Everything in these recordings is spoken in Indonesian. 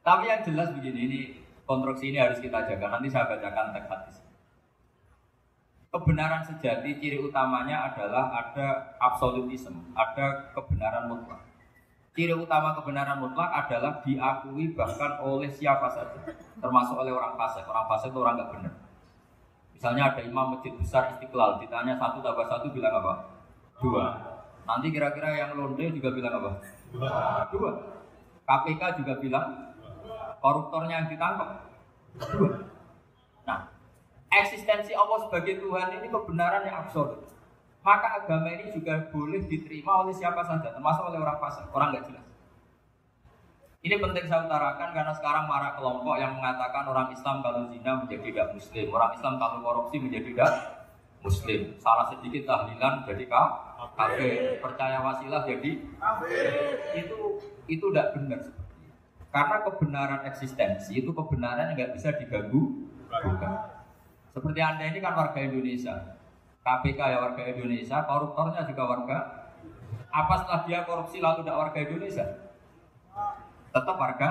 Tapi yang jelas begini, ini konstruksi ini harus kita jaga. Nanti saya bacakan teks hadis. Kebenaran sejati ciri utamanya adalah ada absolutisme, ada kebenaran mutlak. Ciri utama kebenaran mutlak adalah diakui bahkan oleh siapa saja, termasuk oleh orang fasik. Orang fasik itu orang nggak benar. Misalnya ada imam masjid besar Istiqlal, ditanya 1 tambah 1 bilang apa? 2. Nanti kira-kira yang londe juga bilang apa? 2. KPK juga bilang koruptornya yang ditangkap 2. Nah, eksistensi Allah sebagai Tuhan ini kebenaran yang absolut. Maka agama ini juga boleh diterima oleh siapa saja, termasuk oleh orang fasik, orang nggak jelas. Ini penting saya utarakan karena sekarang marak kelompok yang mengatakan orang Islam kalau zina menjadi tidak muslim, orang Islam kalau korupsi menjadi tidak muslim. Salah sedikit tahlilan jadi kafir, percaya wasilah jadi kafir. Itu tidak benar. Karena kebenaran eksistensi itu kebenaran yang nggak bisa diganggu. Bukan. Seperti Anda ini kan warga Indonesia. KPK ya warga Indonesia, koruptornya juga warga. Apa setelah dia korupsi lalu tidak warga Indonesia? Tetap warga.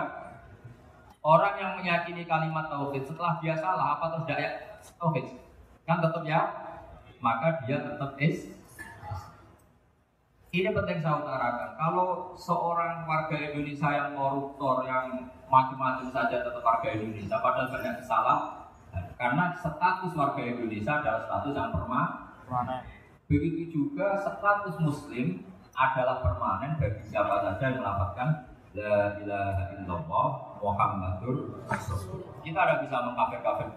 Orang yang meyakini kalimat tauhid setelah dia salah apa terus tidak ya tauhid? Kan tetap ya. Maka dia tetap Ini penting saya utarakan. Kalau seorang warga Indonesia yang koruptor, yang macam-macam saja tetap warga Indonesia, padahal banyak kesalahan. Karena status warga Indonesia adalah status yang permanen. Begitu juga status Muslim adalah permanen bagi siapa saja yang melafazkan La ilaha illallah Muhammadur Rasulullah. Kita tidak bisa mengkafir-kafir.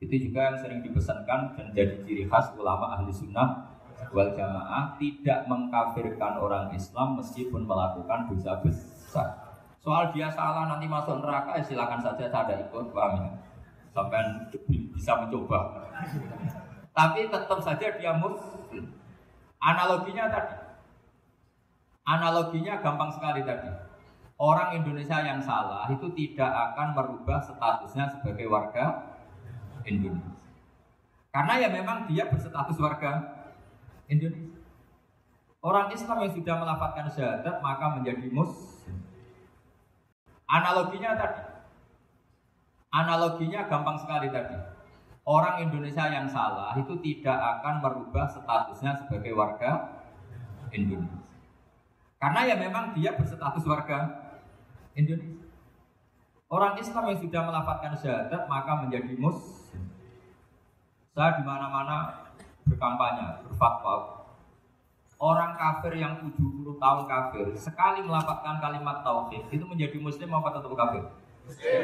Itu juga yang sering dipesankan dan jadi ciri khas ulama ahli sunnah wal jamaah, tidak mengkafirkan orang Islam meskipun melakukan dosa besar. Soal dia salah nanti masuk neraka, silakan saja, saya ada ikut, paham ya? Sampai bisa mencoba. Tapi tetap saja dia muslim. Analoginya gampang sekali tadi. Orang Indonesia yang salah itu tidak akan merubah statusnya sebagai warga Indonesia. Karena ya memang dia berstatus warga Indonesia. Orang Islam yang sudah melafazkan syahadat maka menjadi muslim. Analoginya gampang sekali tadi. Orang Indonesia yang salah itu tidak akan merubah statusnya sebagai warga Indonesia. Karena ya memang dia berstatus warga Indonesia. Orang Islam yang sudah melafazkan syahadat maka menjadi muslim. Saya di mana-mana berkampanye, berfatwa. Orang kafir yang 70 tahun kafir, sekali melafazkan kalimat tauhid itu menjadi muslim apa tetap kafir? Muslim.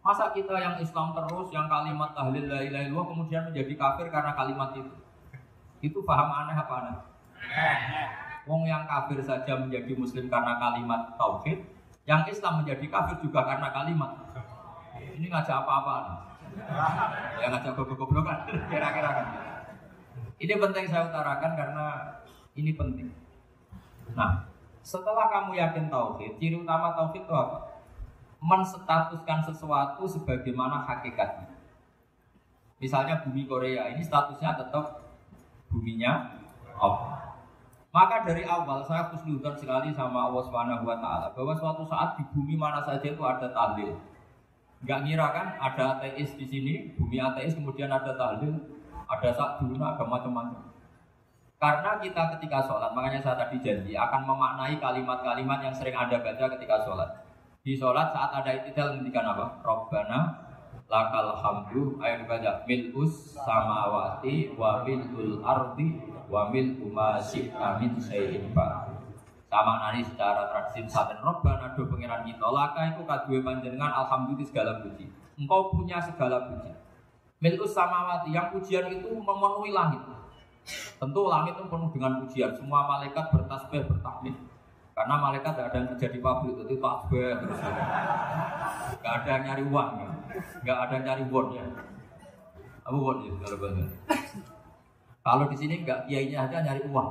Masa kita yang Islam terus, yang kalimat tahlil la ilaha illallah kemudian menjadi kafir karena kalimat itu? Itu paham aneh apa aneh? Wong yang kafir saja menjadi muslim karena kalimat tauhid, yang Islam menjadi kafir juga karena kalimat. Ini ngajak apa-apaan? Ya ngajak goblok-goblokan kira-kira kan. Ini penting saya utarakan karena ini penting. Nah, setelah kamu yakin tauhid, ciri utama tauhid itu apa? Menstatuskan sesuatu sebagaimana hakikatnya. Misalnya bumi Korea ini statusnya tetap buminya Allah. Maka dari awal saya husnudzon sekali sama Allah Subhanahu wa taala bahwa suatu saat di bumi mana saja itu ada tahlil. Enggak ngira kan ada ateis di sini, bumi ateis kemudian ada tahlil, ada sakduna, ada macam-macam. Karena kita ketika sholat, makanya saya tadi janji akan memaknai kalimat-kalimat yang sering Anda baca ketika sholat. Di sholat saat ada i'tidal ngendikan apa? Rabbana lakal hamdu ayat baca mil'us samawati wa mil'ul ardi wa mil'u ma syi'ta min syai'in ba'd. Sama nani secara tradisi saten Rabbana do pangeran kita laka iku kaduwe panjenengan alhamdulillah segala puji. Engkau punya segala puji. Mil'us samawati yang pujian itu memenuhi langit. Tentu langit itu penuh dengan pujian. Semua malaikat bertasbih bertahmid. Karena malaikat tidak ada yang kerja di pabrik itu tasbih terus. Enggak ada yang nyari uang ya. Enggak ada yang nyari won ya. Apa won ya kalau bahasa. Kalau di sini enggak kiainya aja nyari uang.